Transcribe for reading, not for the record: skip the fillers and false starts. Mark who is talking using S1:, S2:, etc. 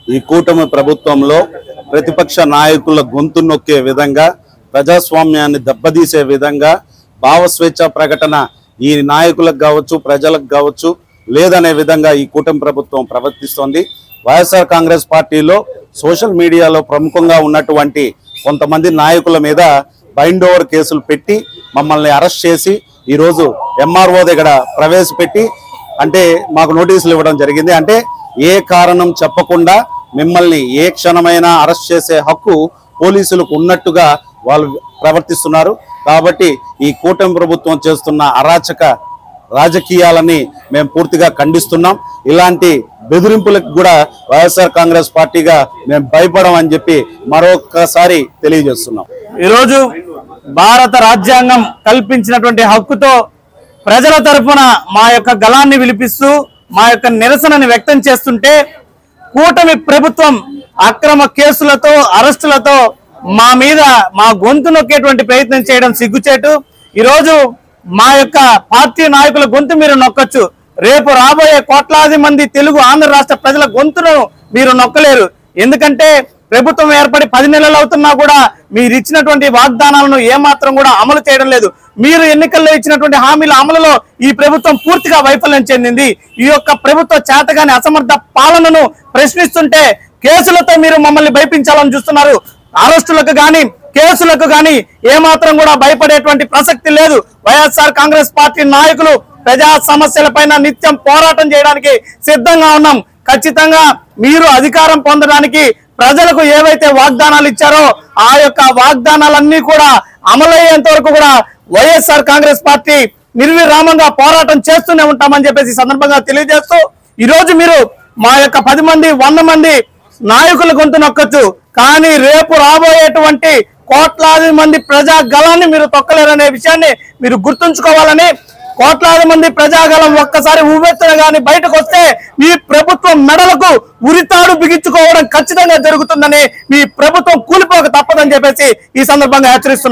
S1: ఈ కూటమి ప్రభుత్వంలో ప్రతిపక్ష నాయకుల గొంతు నొక్కే విధంగా, ప్రజాస్వామ్యాన్ని దెబ్బతీసే విధంగా, భావస్వేచ్ఛ ప్రకటన ఈ నాయకులకు కావచ్చు, ప్రజలకు కావచ్చు లేదనే విధంగా ఈ కూటమి ప్రభుత్వం ప్రవర్తిస్తోంది. వైఎస్ఆర్ కాంగ్రెస్ పార్టీలో సోషల్ మీడియాలో ప్రముఖంగా ఉన్నటువంటి కొంతమంది నాయకుల మీద బైండ్ ఓవర్ కేసులు పెట్టి మమ్మల్ని అరెస్ట్ చేసి ఈరోజు ఎంఆర్ఓ దగ్గర ప్రవేశపెట్టి అంటే మాకు నోటీసులు ఇవ్వడం జరిగింది. అంటే ఏ కారణం చెప్పకుండా మిమ్మల్ని ఏ క్షణమైనా అరెస్ట్ చేసే హక్కు పోలీసులకు ఉన్నట్టుగా వాళ్ళు ప్రవర్తిస్తున్నారు. కాబట్టి ఈ కూటమి ప్రభుత్వం చేస్తున్న అరాచక రాజకీయాలని మేము పూర్తిగా ఖండిస్తున్నాం. ఇలాంటి బెదిరింపులకు కూడా వైఎస్ఆర్ కాంగ్రెస్ పార్టీగా మేము భయపడమని చెప్పి మరొకసారి తెలియజేస్తున్నాం.
S2: ఈరోజు భారత రాజ్యాంగం కల్పించినటువంటి హక్కుతో ప్రజల తరఫున మా యొక్క గళాన్ని విలిపిస్తూ మా యొక్క నిరసనని వ్యక్తం చేస్తుంటే కూటమి ప్రభుత్వం అక్రమ కేసులతో అరెస్టులతో మా మీద మా గొంతు నొక్కేటువంటి ప్రయత్నం చేయడం సిగ్గుచేటు. ఈరోజు మా యొక్క పార్టీ నాయకుల గొంతు మీరు నొక్కొచ్చు, రేపు రాబోయే కోట్లాది మంది తెలుగు ఆంధ్ర రాష్ట్ర ప్రజల గొంతును మీరు నొక్కలేరు. ఎందుకంటే ప్రభుత్వం ఏర్పడి 10 నెలలు అవుతున్నా కూడా మీరు ఇచ్చినటువంటి వాగ్దానాలను ఏమాత్రం కూడా అమలు చేయడం లేదు. మీరు ఎన్నికల్లో ఇచ్చినటువంటి హామీల అమలులో ఈ ప్రభుత్వం పూర్తిగా వైఫల్యం చెందింది. ఈ యొక్క ప్రభుత్వ చేతగాని అసమర్థ పాలనను ప్రశ్నిస్తుంటే కేసులతో మీరు మమ్మల్ని భయపించాలని చూస్తున్నారు. అరెస్టులకు గాని కేసులకు గాని ఏమాత్రం కూడా భయపడేటువంటి ప్రసక్తి లేదు. వైఎస్ఆర్ కాంగ్రెస్ పార్టీ నాయకులు ప్రజా సమస్యలపైన నిత్యం పోరాటం చేయడానికి సిద్ధంగా ఉన్నాం. ఖచ్చితంగా మీరు అధికారం పొందడానికి ప్రజలకు ఏవైతే వాగ్దానాలు ఇచ్చారో ఆ యొక్క వాగ్దానాలన్నీ కూడా అమలయ్యేంత వరకు కూడా వైఎస్ఆర్ కాంగ్రెస్ పార్టీ నిర్విరామంగా పోరాటం చేస్తూనే ఉంటామని చెప్పేసి సందర్భంగా తెలియజేస్తూ ఈరోజు మీరు మా యొక్క 10 మంది 100 మంది నాయకుల గొంతు నొక్కచ్చు, కానీ రేపు రాబోయేటువంటి కోట్లాది మంది ప్రజా గళాన్ని మీరు తొక్కలేరనే విషయాన్ని మీరు గుర్తుంచుకోవాలని, కోట్లాది మంది ప్రజాగలం ఒక్కసారి ఉవ్వెత్తున గాని బయటకు వస్తే మీ ప్రభుత్వం మెడలకు ఉరితాడు బిగించుకోవడం ఖచ్చితంగా జరుగుతుందని, మీ ప్రభుత్వం కూలిపోక తప్పదని చెప్పేసి ఈ సందర్భంగా హెచ్చరిస్తున్నాం.